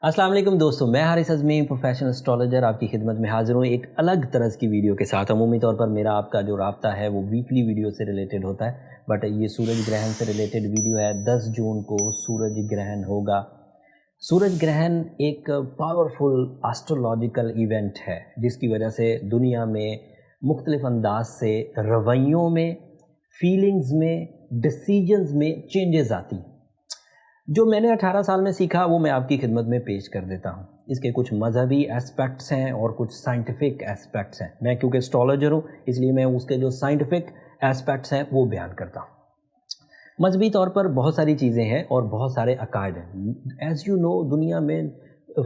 अस्सलाम वालेकुम दोस्तों, मैं हारिस अज़मी प्रोफेशनल एस्ट्रोलॉजर आपकी खिदमत में हाज़िर हूँ एक अलग तरह की वीडियो के साथ। अमूमी तौर पर मेरा आपका जो राब्ता है वो वीकली वीडियो से रिलेटेड होता है, बट ये सूरज ग्रहण से रिलेटेड वीडियो है। 10 जून को सूरज ग्रहण होगा। सूरज ग्रहण एक पावरफुल एस्ट्रोलॉजिकल इवेंट है जिसकी वजह से दुनिया में मुख्तलिफ अंदाज से रवैयों में, फीलिंग्स में, डिसीजंस में चेंजेस आती हैं। जो मैंने 18 साल में सीखा वो मैं आपकी खिदमत में पेश कर देता हूँ। इसके कुछ मजहबी एस्पेक्ट्स हैं और कुछ साइंटिफिक एस्पेक्ट्स हैं। मैं क्योंकि एस्ट्रोलॉजर हूँ इसलिए मैं उसके जो साइंटिफिक एस्पेक्ट्स हैं वो बयान करता हूँ। मजहबी तौर पर बहुत सारी चीज़ें हैं और बहुत सारे अकायद हैं। एज़ यू नो, दुनिया में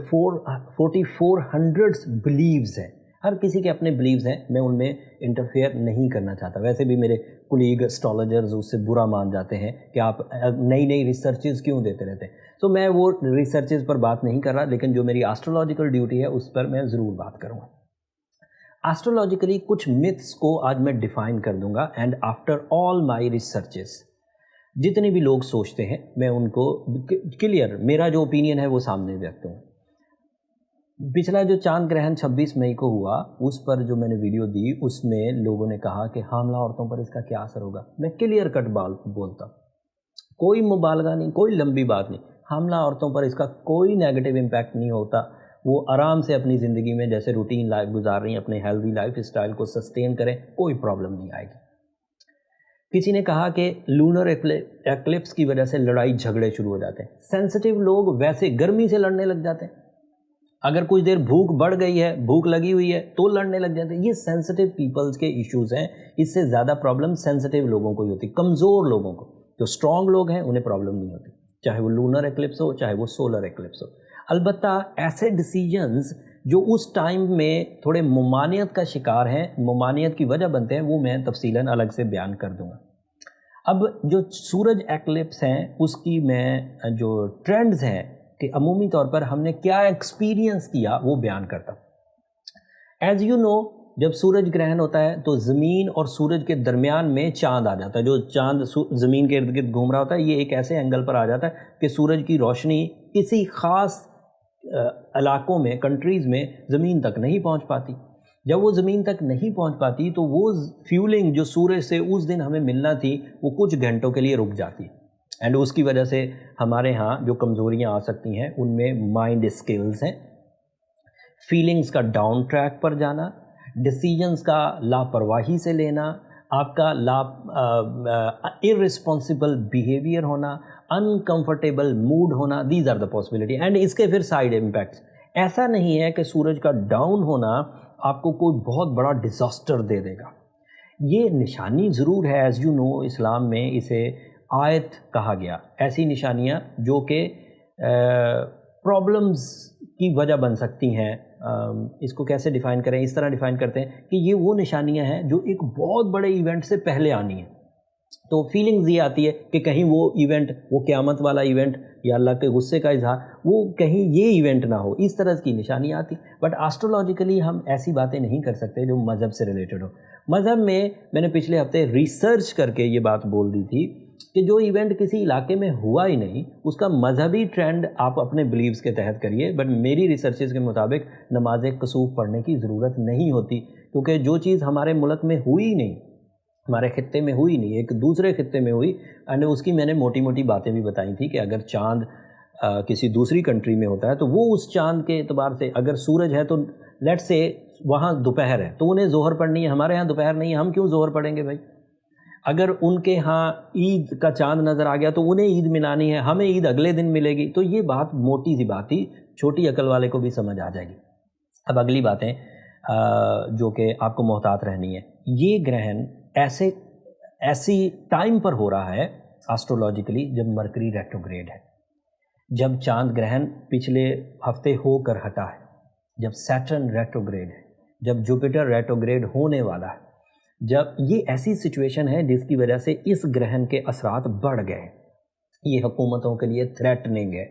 4400 बिलीव्स हैं। हर किसी के अपने बिलीव्स हैं, मैं उनमें इंटरफेयर नहीं करना चाहता। वैसे भी मेरे कुलीग एस्ट्रोलॉजर्स उससे बुरा मान जाते हैं कि आप नई नई रिसर्चेस क्यों देते रहते हैं। तो मैं वो रिसर्चेस पर बात नहीं कर रहा, लेकिन जो मेरी एस्ट्रोलॉजिकल ड्यूटी है उस पर मैं ज़रूर बात करूँगा। एस्ट्रोलॉजिकली कुछ मिथ्स को आज मैं डिफ़ाइन कर दूँगा and after all my researches जितने भी लोग सोचते हैं मैं उनको क्लियर, मेरा जो ओपिनियन है वो सामने रखता हूँ। पिछला जो चांद ग्रहण 26 मई को हुआ उस पर जो मैंने वीडियो दी उसमें लोगों ने कहा कि हामला औरतों पर इसका क्या असर होगा। मैं क्लियर कट बोलता, कोई मुबालगा नहीं, कोई लंबी बात नहीं। हामला औरतों पर इसका कोई नेगेटिव इम्पैक्ट नहीं होता। वो आराम से अपनी ज़िंदगी में जैसे रूटीन लाइफ गुजार रही हैं, अपने हेल्दी लाइफ स्टाइल को सस्टेन करें, कोई प्रॉब्लम नहीं आएगी। किसी ने कहा कि लूनर एक्लिप्स की वजह से लड़ाई झगड़े शुरू हो जाते हैं। सेंसिटिव लोग वैसे गर्मी से लड़ने लग जाते हैं। अगर कुछ देर भूख बढ़ गई है, भूख लगी हुई है तो लड़ने लग जाते हैं। ये सेंसिटिव पीपल्स के इश्यूज़ हैं। इससे ज़्यादा प्रॉब्लम सेंसिटिव लोगों को ही होती, कमज़ोर लोगों को। जो स्ट्रॉन्ग लोग हैं उन्हें प्रॉब्लम नहीं होती, चाहे वो लूनर एक्लिप्स हो चाहे वो सोलर एक्लिप्स हो। अलबत्ता ऐसे डिसीजंस जो उस टाइम में थोड़े ममानियत का शिकार हैं, ममानियत की वजह बनते हैं, वो मैं तफसीलन अलग से बयान कर दूँगा। अब जो सूरज एक्लिप्स हैं उसकी मैं जो ट्रेंड्स हैं कि अमूमी तौर पर हमने क्या एक्सपीरियंस किया वो बयान करता हूँ। एज़ यू नो, जब सूरज ग्रहण होता है तो ज़मीन और सूरज के दरमियान में चांद आ जाता है। जो चांद ज़मीन के इर्द गिर्द घूम रहा होता है, ये एक ऐसे एंगल पर आ जाता है कि सूरज की रोशनी किसी ख़ास इलाकों में, कंट्रीज़ में ज़मीन तक नहीं पहुँच पाती। जब वो ज़मीन तक नहीं पहुँच पाती तो वो फ्यूलिंग जो सूरज से उस दिन हमें मिलना थी वो कुछ घंटों के लिए रुक जाती एंड उसकी वजह से हमारे यहाँ जो कमज़ोरियाँ आ सकती हैं उनमें माइंड स्किल्स हैं, फीलिंग्स का डाउन ट्रैक पर जाना, डिसीजंस का लापरवाही से लेना, आपका इररिस्पॉन्सिबल बिहेवियर होना, अनकंफर्टेबल मूड होना। These are the possibility and इसके फिर साइड इम्पैक्ट्स। ऐसा नहीं है कि सूरज का डाउन होना आपको कोई बहुत बड़ा डिज़ास्टर दे देगा। ये निशानी ज़रूर है। एज़ यू नो, इस्लाम में इसे आयत कहा गया। ऐसी निशानियाँ जो कि प्रॉब्लम्स की वजह बन सकती हैं। इसको कैसे डिफ़ाइन करें? इस तरह डिफ़ाइन करते हैं कि ये वो निशानियाँ हैं जो एक बहुत बड़े इवेंट से पहले आनी है। तो फीलिंग्स ये आती है कि कहीं वो इवेंट, वो क़यामत वाला इवेंट या अल्लाह के गुस्से का इजहार, वो कहीं ये इवेंट ना हो, इस तरह की निशानियाँ आती। बट एस्ट्रोलॉजिकली हम ऐसी बातें नहीं कर सकते जो मज़हब से रिलेटेड हो। मज़हब में मैंने पिछले हफ्ते रिसर्च करके ये बात बोल दी थी कि जो इवेंट किसी इलाके में हुआ ही नहीं उसका मजहबी ट्रेंड आप अपने बिलीव्स के तहत करिए। बट मेरी रिसर्चेस के मुताबिक नमाज कसूफ पढ़ने की ज़रूरत नहीं होती, क्योंकि जो चीज़ हमारे मुल्क में हुई नहीं, हमारे खित्ते में हुई नहीं, एक दूसरे खित्ते में हुई, एंड उसकी मैंने मोटी मोटी बातें भी बताई थी कि अगर चाँद किसी दूसरी कंट्री में होता है तो वो उस चाँद के एतबार से, अगर सूरज है तो लेट्स से वहाँ दोपहर है तो उन्हें जोहर पढ़नी है, हमारे यहाँ दोपहर नहीं है, हम क्यों जोहर पढ़ेंगे भाई? अगर उनके यहाँ ईद का चांद नज़र आ गया तो उन्हें ईद मनानी है, हमें ईद अगले दिन मिलेगी। तो ये बात मोटी सी बात थी, छोटी अकल वाले को भी समझ आ जाएगी। अब अगली बातें जो कि आपको मोहतात रहनी है। ये ग्रहण ऐसी टाइम पर हो रहा है एस्ट्रोलॉजिकली जब मरकरी रेट्रोग्रेड है, जब चांद ग्रहण पिछले हफ्ते होकर हटा है, जब सैटर्न रेट्रोग्रेड है, जब जुपिटर रेट्रोग्रेड होने वाला है, जब ये ऐसी सिचुएशन है जिसकी वजह से इस ग्रहण के असरात बढ़ गए। ये हुकूमतों के लिए थ्रेटनिंग है,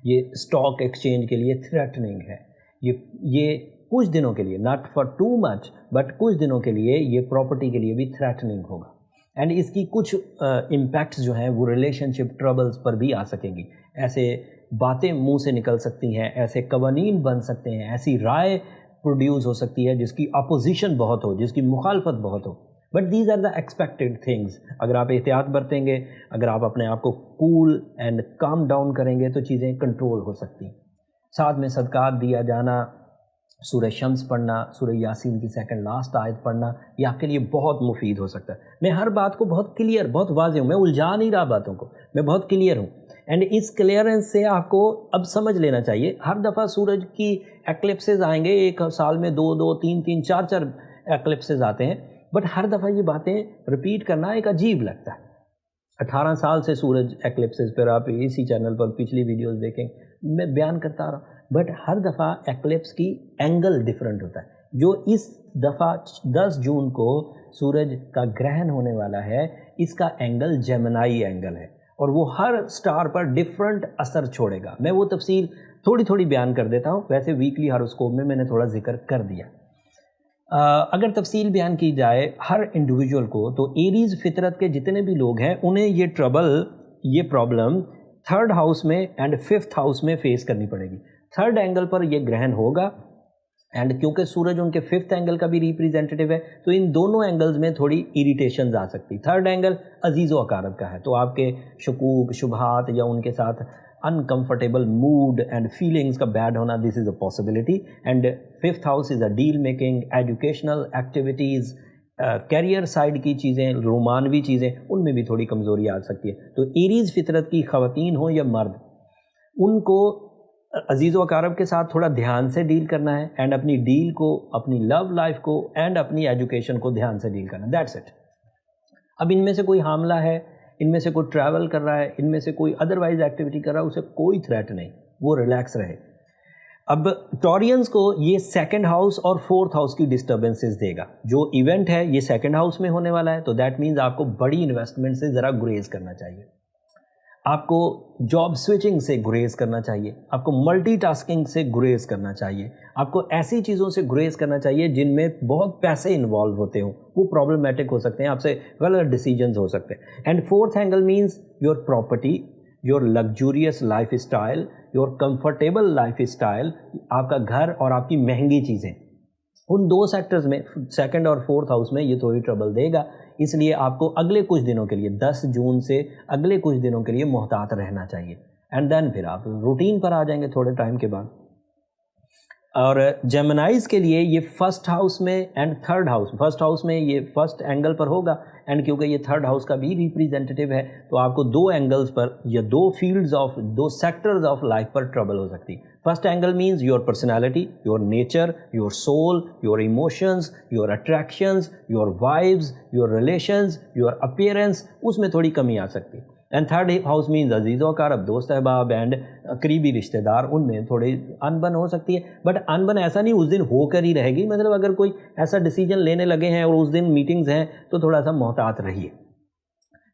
ये स्टॉक एक्सचेंज के लिए थ्रेटनिंग है, ये कुछ दिनों के लिए, not for too much but कुछ दिनों के लिए ये प्रॉपर्टी के लिए भी थ्रेटनिंग होगा। एंड इसकी कुछ इम्पैक्ट्स जो हैं वो रिलेशनशिप ट्रबल्स पर भी आ सकेंगी। ऐसे बातें मुंह से निकल सकती हैं, ऐसे कवानीन बन सकते हैं, ऐसी राय प्रोड्यूस हो सकती है जिसकी अपोजिशन बहुत हो, जिसकी मुखालफत बहुत हो। But these are the expected things. अगर आप एहतियात बरतेंगे, अगर आप अपने आप को कूल एंड काम डाउन करेंगे तो चीज़ें कंट्रोल हो सकती हैं। साथ में सदक़ात दिया जाना, सूरह शम्स पढ़ना, सूरह यासीन की सेकंड लास्ट आयत पढ़ना, ये आपके लिए बहुत मुफीद हो सकता है। मैं हर बात को बहुत क्लियर, बहुत वाज़ेह हूँ, मैं उलझा नहीं रहा बातों को, मैं बहुत क्लियर हूँ। एंड इस क्लियरेंस से आपको अब समझ लेना चाहिए, हर दफ़ा सूरज की एक्लिप्सेस आएंगे, एक साल में 2-2, 3-3, 4-4 एक्लिप्सेस आते हैं, बट हर दफ़ा ये बातें रिपीट करना एक अजीब लगता है। 18 साल से सूरज एक्लिप्सेस पर आप इसी चैनल पर पिछली वीडियोस देखें, मैं बयान करता रहा, बट हर दफ़ा एक्लिप्स की एंगल डिफरेंट होता है। जो इस दफ़ा 10 जून को सूरज का ग्रहण होने वाला है, इसका एंगल जेमिनी एंगल है और वो हर स्टार पर डिफरेंट असर छोड़ेगा। मैं वो तफसील थोड़ी थोड़ी बयान कर देता हूँ, वैसे वीकली हॉरोस्कोप में मैंने थोड़ा जिक्र कर दिया। अगर तफसील बयान की जाए हर इंडिविजुअल को, तो एरीज़ फितरत के जितने भी लोग हैं उन्हें ये प्रॉब्लम 3rd हाउस में एंड 5th हाउस में फेस करनी पड़ेगी। 3rd एंगल पर ये ग्रहण होगा एंड क्योंकि सूरज उनके 5th एंगल का भी रिप्रेजेंटेटिव है, तो इन दोनों एंगल्स में थोड़ी इरिटेशन आ सकती। 3rd एंगल अजीज़ व अकारब का है, तो आपके शकूक, शुबहात या उनके साथ अनकंफर्टेबल मूड एंड फीलिंग्स का बैड होना, this is a possibility. And 5th house is a deal making, educational activities, career side की चीज़ें, रोमानवी चीज़ें, उनमें भी थोड़ी कमज़ोरी आ सकती है। तो एरीज़ फितरत की ख़वातीन हो या मर्द, उनको अजीज़ व अकारब के साथ थोड़ा ध्यान से डील करना है एंड अपनी डील को, अपनी लव लाइफ को एंड अपनी एजुकेशन को ध्यान से डील करना, दैट्स इट। अब इनमें से कोई हामला है, इनमें से कोई ट्रैवल कर रहा है, इनमें से कोई अदरवाइज एक्टिविटी कर रहा है, उसे कोई थ्रेट नहीं, वो रिलैक्स रहे। अब टॉरियंस को ये 2nd हाउस और 4th हाउस की डिस्टर्बेंसेस देगा। जो इवेंट है ये 2nd हाउस में होने वाला है, तो दैट मीन्स आपको बड़ी इन्वेस्टमेंट से ज़रा गुरेज करना चाहिए, आपको जॉब स्विचिंग से गुरेज करना चाहिए, आपको मल्टीटास्किंग से गुरेज करना चाहिए, आपको ऐसी चीज़ों से गुरेज करना चाहिए जिनमें बहुत पैसे इन्वॉल्व होते हों, वो प्रॉब्लमेटिक हो सकते हैं, आपसे गलत डिसीजंस हो सकते हैं। And 4th angle means your property, your luxurious life style, your comfortable life style, आपका घर और आपकी महंगी चीज़ें, उन 2 सेक्टर्स में 2nd और 4th हाउस में ये थोड़ी ट्रबल देगा। इसलिए आपको अगले कुछ दिनों के लिए, 10 जून से अगले कुछ दिनों के लिए मोहतात रहना चाहिए एंड देन फिर आप रूटीन पर आ जाएंगे थोड़े टाइम के बाद। और जेमिनाइज के लिए ये 1st हाउस में and 3rd house, 1st house में ये 1st एंगल पर होगा एंड क्योंकि ये 3rd हाउस का भी रिप्रेजेंटेटिव है, तो आपको 2 एंगल्स पर या 2 fields of, 2 sectors of life पर ट्रबल हो सकती है। 1st angle means your personality, your nature, your soul, your emotions, your attractions, your vibes, your relations, your appearance, उसमें थोड़ी कमी आ सकती है। एंड 3rd हाउस मीन्स अजीज़ व अकारब, दोस्त अहबाब एंड करीबी रिश्तेदार, उनमें थोड़ी अनबन हो सकती है। बट अनबन ऐसा नहीं उस दिन होकर ही रहेगी, मतलब अगर कोई ऐसा डिसीजन लेने लगे हैं और उस दिन मीटिंग्स हैं तो थोड़ा सा मोहतात रहिए।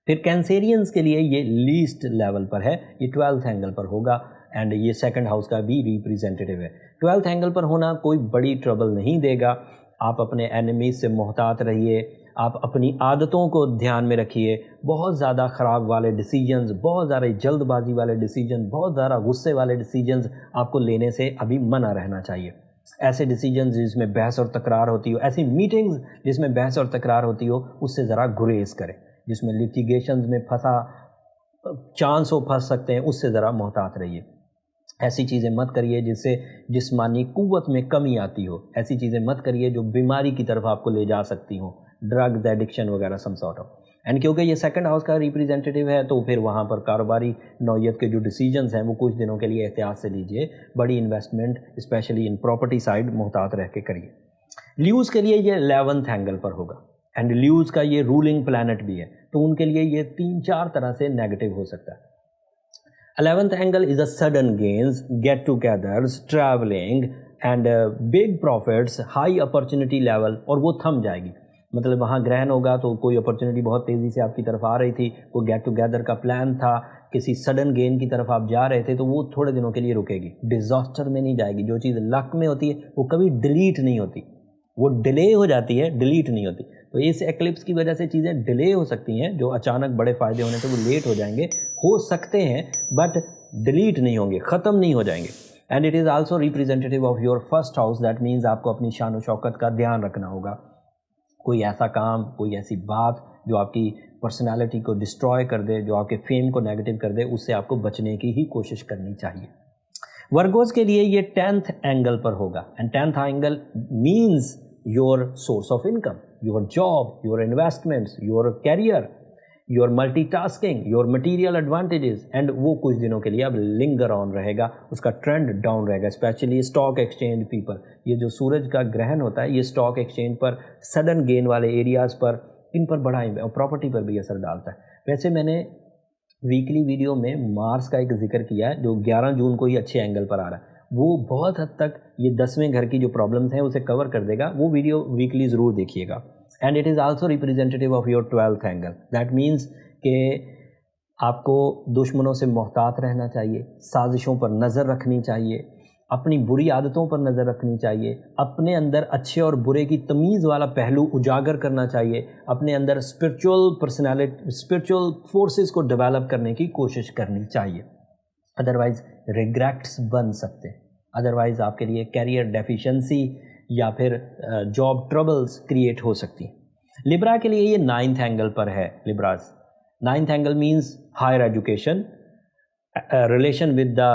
फिर कैंसेरियंस के लिए ये लीस्ट लेवल पर है, ये 12th एंगल पर होगा एंड ये 2nd हाउस का भी रिप्रेजेंटेटिव है। 12th एंगल पर होना कोई बड़ी ट्रबल नहीं देगा, आप अपने एनिमीज से मोहतात रहिए, आप अपनी आदतों को ध्यान में रखिए, बहुत ज़्यादा ख़राब वाले डिसीजंस, बहुत ज़्यादा जल्दबाजी वाले डिसीजन, बहुत ज़्यादा गुस्से वाले डिसीजंस आपको लेने से अभी मना रहना चाहिए। ऐसे डिसीजंस जिसमें बहस और तकरार होती हो, ऐसी मीटिंग्स जिसमें बहस और तकरार होती हो, उससे ज़रा गुरेज करें। जिसमें लिटिगेशंस में चांस हो फंस सकते हैं, उससे ज़रा मोहतात रहिए। ऐसी चीज़ें मत करिए जिससे जिस्मानी क़ुव्वत में कमी आती हो, ऐसी चीज़ें मत करिए जो बीमारी की तरफ आपको ले जा सकती हों, ड्रग्स एडिक्शन वगैरह सम सॉर्ट ऑफ। एंड क्योंकि ये 2nd हाउस का रिप्रेजेंटेटिव है, तो फिर वहाँ पर कारोबारी नौयत के जो डिसीजंस हैं वो कुछ दिनों के लिए एहतियात से लीजिए, बड़ी investment specially in property side मोहतात रह के करिए। ल्यूज़ के लिए ये 11th एंगल पर होगा एंड ल्यूज़ का ये रूलिंग प्लैनेट भी है, तो उनके लिए ये 3-4 तरह से नेगेटिव हो सकता है। 11th angle is a sudden gains, get togethers, travelling and big profits, high opportunity level, और वो थम जाएगी। मतलब वहाँ ग्रहण होगा तो कोई अपॉर्चुनिटी बहुत तेज़ी से आपकी तरफ आ रही थी, कोई गेट टुगेदर का प्लान था, किसी सडन गेन की तरफ आप जा रहे थे, तो वो थोड़े दिनों के लिए रुकेगी, डिज़ास्टर में नहीं जाएगी। जो चीज़ लक में होती है वो कभी डिलीट नहीं होती, वो डिले हो जाती है, डिलीट नहीं होती। تو اس ایکلپس کی وجہ سے چیزیں ڈیلے ہو سکتی ہیں, جو اچانک بڑے فائدے ہونے سے وہ لیٹ ہو جائیں گے, ہو سکتے ہیں, بٹ ڈیلیٹ نہیں ہوں گے, ختم نہیں ہو جائیں گے. And it is also representative of your first house, that means آپ کو اپنی شان و شوکت کا دھیان رکھنا ہوگا. کوئی ایسا کام, کوئی ایسی بات جو آپ کی پرسنالٹی کو ڈسٹروائے کر دے, جو آپ کے فیم کو نیگیٹو کر دے, اس سے آپ کو بچنے کی ہی کوشش کرنی چاہیے. ورگوز کے لیے یہ 10th اینگل پر ہوگا, and 10th angle means your source of income, your job, your investments, your career, your multitasking, your material advantages. And وہ کچھ دنوں کے لیے اب لنگر آن رہے گا, اس کا ٹرینڈ ڈاؤن رہے گا, اسپیشلی اسٹاک ایکسچینج پیپل. یہ جو سورج کا گرہن ہوتا ہے, یہ اسٹاک ایکسچینج پر, سڈن گین والے ایریاز پر, ان پر بڑا, پراپرٹی پر بھی اثر ڈالتا ہے. ویسے میں نے ویکلی ویڈیو میں مارس کا ایک ذکر کیا ہے, جو 11 جون کو ہی اچھے اینگل پر آ رہا ہے. وہ بہت حد تک یہ 10ویں گھر کی جو پرابلمس ہیں اسے کور کر دے گا. وہ ویڈیو ویکلی ضرور دیکھیے گا. And it is also representative of your 12th angle. That means کہ آپ کو دشمنوں سے محتاط رہنا چاہیے, سازشوں پر نظر رکھنی چاہیے, اپنی بری عادتوں پر نظر رکھنی چاہیے, اپنے اندر اچھے اور برے کی تمیز والا پہلو اجاگر کرنا چاہیے, اپنے اندر اسپرچول فورسز کو ڈیولپ کرنے کی کوشش کرنی چاہیے. ادروائز ریگریٹس بن سکتے ہیں, ادروائز آپ کے لیے کیریئر ڈیفیشنسی یا پھر جاب ٹربلز کریٹ ہو سکتی ہیں. لبرا کے لیے یہ 9th اینگل پر ہے. لبراز 9th angle means higher education, relation with the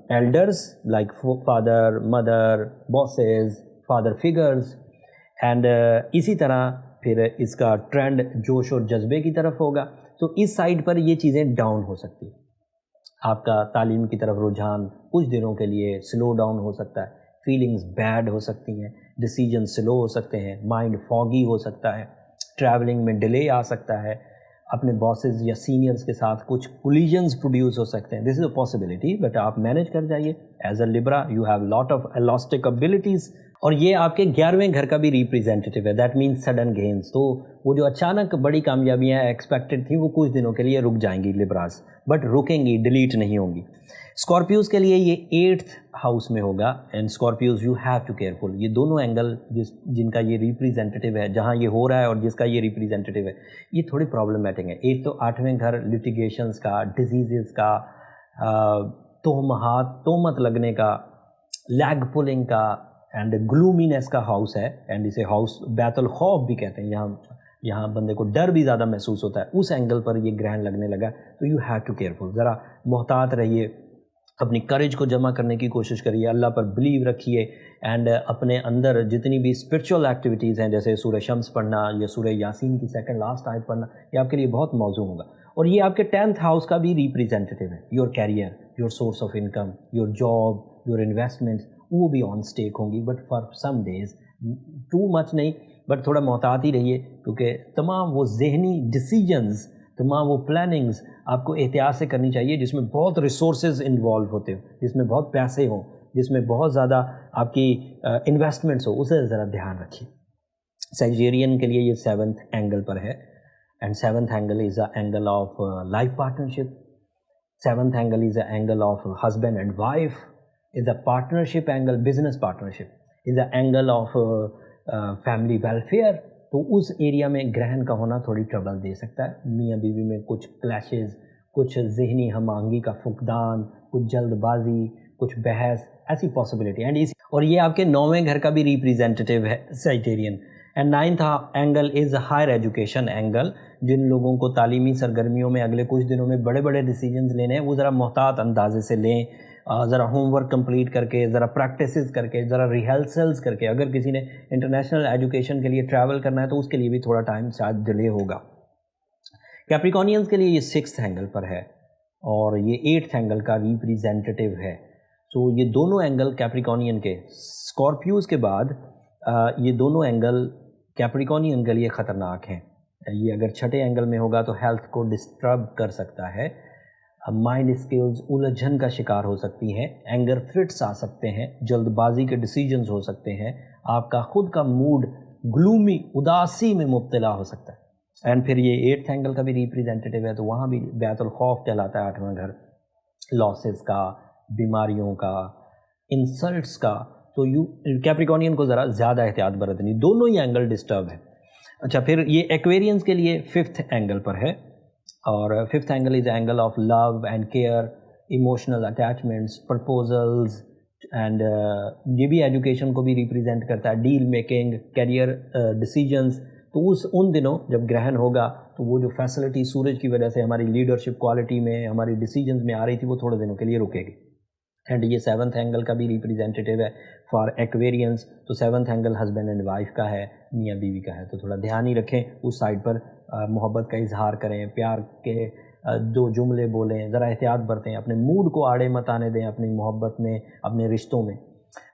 elders like father, mother, bosses, father figures. اینڈ اسی طرح پھر اس کا ٹرینڈ جوش اور جذبے کی طرف ہوگا. تو اس سائڈ پر یہ چیزیں ڈاؤن ہو سکتی ہیں. آپ کا تعلیم کی طرف رجحان کچھ دنوں کے لیے سلو ڈاؤن ہو سکتا ہے, فیلنگز بیڈ ہو سکتی ہیں, ڈیسیجن سلو ہو سکتے ہیں, مائنڈ فاگی ہو سکتا ہے, ٹریولنگ میں ڈیلے آ سکتا ہے, اپنے باسز یا سینئرز کے ساتھ کچھ کولیجنز پروڈیوس ہو سکتے ہیں. This is a possibility, but آپ مینیج کر جائیے. As a Libra you have lot of elastic abilities. اور یہ آپ کے 11ویں گھر کا بھی ریپریزنٹیو ہے. That means sudden gains. تو وہ جو اچانک بڑی کامیابیاں ایکسپیکٹڈ تھیں وہ کچھ دنوں کے لیے رک جائیں گی لبراز, بٹ رکیں گی, ڈیلیٹ نہیں ہوں گی. اسکارپیوز کے لیے یہ 8th ہاؤس میں ہوگا. And Scorpios you have to careful. یہ دونوں اینگل جن کا یہ ریپریزنٹیو ہے, جہاں یہ ہو رہا ہے اور جس کا یہ ریپریزنٹیو ہے, یہ تھوڑی پرابلمٹک ہے. ایک تو 8ویں گھر لٹیگیشنز کا, ڈیزیزز کا, تہمت لگنے کا, لیگ پولنگ کا, اینڈ گلومینس کا ہاؤس ہے. اینڈ اسے ہاؤس بیت الخوف بھی کہتے ہیں. یہاں بندے کو ڈر بھی زیادہ محسوس ہوتا ہے. اس اینگل پر یہ گرہن لگنے لگا, تو یو ہیو ٹو کیئرفل. ذرا محتاط رہیے, اپنی کریج کو جمع کرنے کی کوشش کریے, اللہ پر بلیو رکھیے. اینڈ اپنے اندر جتنی بھی اسپرچول ایکٹیویٹیز ہیں, جیسے سورہ شمس پڑھنا یا سورہ یاسین کی 2nd لاسٹ آیت پڑھنا, یہ آپ کے لیے بہت موزوں ہوگا. اور یہ آپ کے 10th ہاؤس کا بھی ریپریزنٹیو ہے. Your career, your source of income, your job, your investments, وہ بھی آن اسٹیک ہوں گی. But for some days, too much نہیں, بٹ تھوڑا محتاط ہی رہیے, کیونکہ تمام وہ ذہنی ڈیسیجنز, تمام وہ پلاننگز آپ کو احتیاط سے کرنی چاہیے, جس میں بہت ریسورسز انوالو ہوتے ہوں, جس میں بہت پیسے ہوں, جس میں بہت زیادہ آپ کی انویسٹمنٹس ہو. اسے ذرا دھیان رکھیے. سیجیرین کے لیے یہ 7th اینگل پر ہے. And 7th angle is a angle of life partnership. 7th angle is a angle of husband and wife, is a partnership angle, business partnership, is a angle of family welfare. تو اس area میں گرہن کا ہونا تھوڑی trouble دے سکتا ہے. میاں بیوی میں کچھ کلیشز, کچھ ذہنی ہم آہنگی کا فقدان, کچھ جلد بازی, کچھ بحث, ایسی پاسبلٹی. اور یہ آپ کے 9ویں گھر کا بھی ریپریزنٹیو ہے Sagittarian. And 9th angle is higher education angle. جن لوگوں کو تعلیمی سرگرمیوں میں اگلے کچھ دنوں میں بڑے بڑے ڈیسیجنز لینے ہیں, وہ ذرا محتاط اندازے سے لیں, ذرا ہوم ورک کمپلیٹ کر کے, ذرا پریکٹسز کر کے, ذرا ریہرسلز کر کے. اگر کسی نے انٹرنیشنل ایجوکیشن کے لیے ٹریول کرنا ہے تو اس کے لیے بھی تھوڑا ٹائم شاید ڈیلے ہوگا. کیپریکونینز کے لیے یہ 6th اینگل پر ہے, اور یہ 8th اینگل کا ریپریزنٹیو ہے. سو یہ دونوں اینگل کیپریکونین کے, اسکارپیوز کے بعد یہ دونوں اینگل کیپریکونین کے لیے خطرناک ہیں. یہ اگر 6ٹھے اینگل میں ہوگا تو ہیلتھ کو ڈسٹرب کر سکتا ہے, مائنڈ اسکلز الجھن کا شکار ہو سکتی ہیں, اینگر فٹس آ سکتے ہیں, جلد بازی کے ڈیسیجنز ہو سکتے ہیں, آپ کا خود کا موڈ گلومی, اداسی میں مبتلا ہو سکتا ہے. اینڈ پھر یہ 8th اینگل کا بھی ریپریزنٹیو ہے, تو وہاں بھی بیت الخوف کہلاتا ہے 8واں گھر, لاسز کا, بیماریوں کا, انسلٹس کا. تو کیپریکونین کو ذرا زیادہ احتیاط برتنی. دونوں ہی اینگل ڈسٹرب ہے. اچھا پھر یہ ایکویرینس کے لیے 5th اینگل پر ہے، اور 5th angle is angle of love and care, emotional attachments, proposals, and یہ بھی ایجوکیشن کو بھی ریپرزینٹ کرتا ہے، ڈیل میکنگ، کیریئر ڈیسیجنز۔ تو ان دنوں جب گرہن ہوگا تو وہ جو فیسلٹی سورج کی وجہ سے ہماری لیڈرشپ کوالٹی میں، ہماری ڈیسیجنز میں آ رہی تھی، وہ تھوڑے دنوں کے لیے رکے گی۔ اینڈ یہ 7th اینگل کا بھی ریپرزینٹیو ہے فار ایکویرینس، تو 7th angle husband and wife کا ہے، میاں بیوی کا ہے، تو تھوڑا دھیان ہی رکھیں اس سائڈ پر، محبت کا اظہار کریں، پیار کے دو جملے بولیں، ذرا احتیاط برتیں، اپنے موڈ کو آڑے مت آنے دیں اپنی محبت میں، اپنے رشتوں میں۔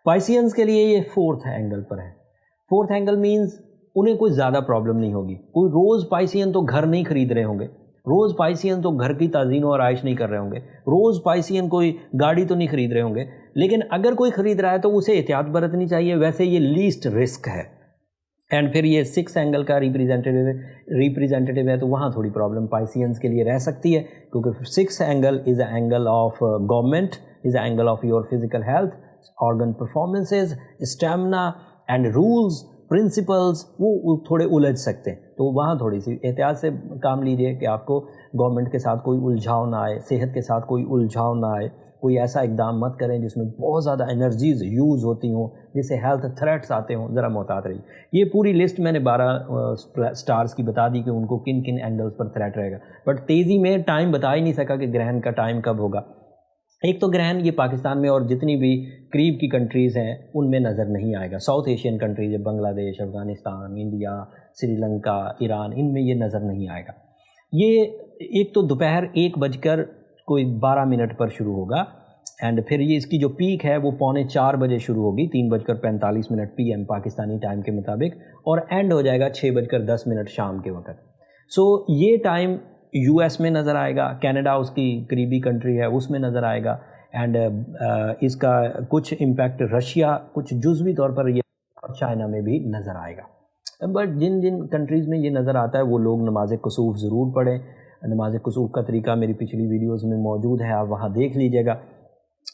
پائسینس کے لیے یہ 4th اینگل پر ہے۔ 4th اینگل مینز انہیں کوئی زیادہ پرابلم نہیں ہوگی، کوئی روز پائسین تو گھر نہیں خرید رہے ہوں گے، روز پائسین تو گھر کی تعزین و آرائش نہیں کر رہے ہوں گے، روز پائسین کوئی گاڑی تو نہیں خرید رہے ہوں گے، لیکن اگر کوئی خرید رہا ہے تو اسے احتیاط برتنی چاہیے، ویسے یہ لیسٹ رسک ہے۔ اینڈ پھر یہ 6th اینگل کا ریپرزینٹیو ہے، تو وہاں تھوڑی پرابلم پائسینس کے لیے رہ سکتی ہے، کیونکہ 6th angle is a angle of government, is a angle of your physical health, organ performances, stamina and rules, principles, وہ تھوڑے الجھ سکتے ہیں، تو وہاں تھوڑی سی احتیاط سے کام لیجئے کہ آپ کو گورنمنٹ کے ساتھ کوئی الجھاؤ نہ آئے، صحت کے ساتھ کوئی الجھاؤ نہ آئے، کوئی ایسا اقدام مت کریں جس میں بہت زیادہ انرجیز یوز ہوتی ہوں، جس سے ہیلتھ تھریٹس آتے ہوں، ذرا محتاط رہیے۔ یہ پوری لسٹ میں نے 12 سٹارز کی بتا دی کہ ان کو کن کن اینگلز پر تھریٹ رہے گا، بٹ تیزی میں ٹائم بتا ہی نہیں سکا کہ گرہن کا ٹائم کب ہوگا۔ ایک تو گرہن یہ پاکستان میں اور جتنی بھی قریب کی کنٹریز ہیں ان میں نظر نہیں آئے گا، ساؤتھ ایشین کنٹریز، بنگلہ دیش، افغانستان، انڈیا، سری لنکا، ایران، ان میں یہ نظر نہیں آئے گا۔ یہ ایک تو دوپہر 1:12 پر شروع ہوگا، اینڈ پھر یہ اس کی جو پیک ہے وہ 3:45 بجے شروع ہوگی، 3:45 پی ایم پاکستانی ٹائم کے مطابق، اور اینڈ ہو جائے گا 6:10 شام کے وقت۔ سو یہ ٹائم یو ایس میں نظر آئے گا، کینیڈا اس کی قریبی کنٹری ہے اس میں نظر آئے گا، اینڈ اس کا کچھ امپیکٹ رشیا، کچھ جزوی طور پر یہ چائنا میں بھی نظر آئے گا۔ بٹ جن جن کنٹریز میں یہ نظر آتا ہے وہ لوگ نماز کسوف ضرور پڑھیں، نماز کسوف کا طریقہ میری پچھلی ویڈیوز میں موجود ہے، آپ وہاں دیکھ لیجئے گا۔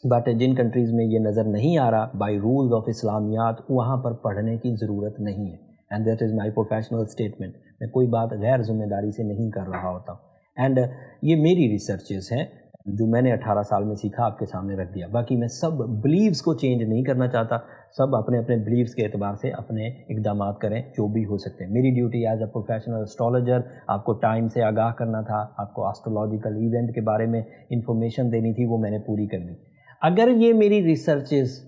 بٹ جن کنٹریز میں یہ نظر نہیں آ رہا بائی رولز آف اسلامیات، وہاں پر پڑھنے کی ضرورت نہیں ہے، and that is my professional statement, میں کوئی بات غیر ذمہ داری سے نہیں کر رہا ہوتا ہوں، اینڈ یہ میری ریسرچز ہیں جو میں نے 18 سال میں سیکھا، آپ کے سامنے رکھ دیا۔ باقی میں سب بلیفز کو چینج نہیں کرنا چاہتا، سب اپنے اپنے بلیفز کے اعتبار سے اپنے اقدامات کریں جو بھی ہو سکتے ہیں۔ میری duty as a professional astrologer آپ کو ٹائم سے آگاہ کرنا تھا، آپ کو اسٹرولوجیکل ایونٹ کے بارے میں انفارمیشن دینی تھی، وہ میں نے پوری کر دی۔ اگر یہ میری ریسرچز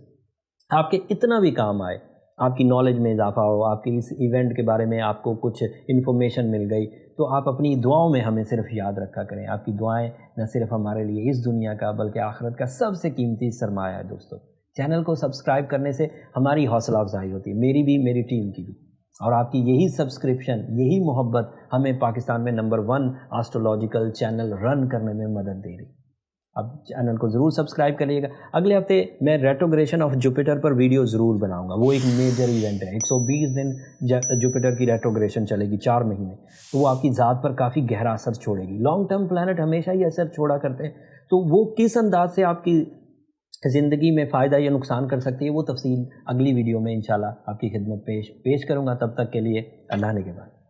آپ کے اتنا بھی کام آئے، آپ کی نالج میں اضافہ ہو، آپ کی اس ایونٹ کے بارے میں آپ کو کچھ انفارمیشن مل گئی، تو آپ اپنی دعاؤں میں ہمیں صرف یاد رکھا کریں۔ آپ کی دعائیں نہ صرف ہمارے لیے اس دنیا کا بلکہ آخرت کا سب سے قیمتی سرمایہ ہے۔ دوستو چینل کو سبسکرائب کرنے سے ہماری حوصلہ افزائی ہوتی ہے، میری بھی، میری ٹیم کی بھی، اور آپ کی یہی سبسکرپشن، یہی محبت ہمیں پاکستان میں نمبر 1 آسٹرولوجیکل چینل رن کرنے میں مدد دے رہی۔ اب چینل کو ضرور سبسکرائب کریے گا۔ اگلے ہفتے میں ریٹروگریشن آف جوپیٹر پر ویڈیو ضرور بناؤں گا، وہ ایک میجر ایونٹ ہے، 120 دن جوپیٹر کی ریٹروگریشن چلے گی، 4 مہینے، تو وہ آپ کی ذات پر کافی گہرا اثر چھوڑے گی۔ لانگ ٹرم پلانٹ ہمیشہ ہی اثر چھوڑا کرتے ہیں، تو وہ کس انداز سے آپ کی زندگی میں فائدہ یا نقصان کر سکتی ہے، وہ تفصیل اگلی ویڈیو میں انشاءاللہ آپ کی خدمت پیش کروں گا۔ تب تک کے لیے اللہ نے کے بعد۔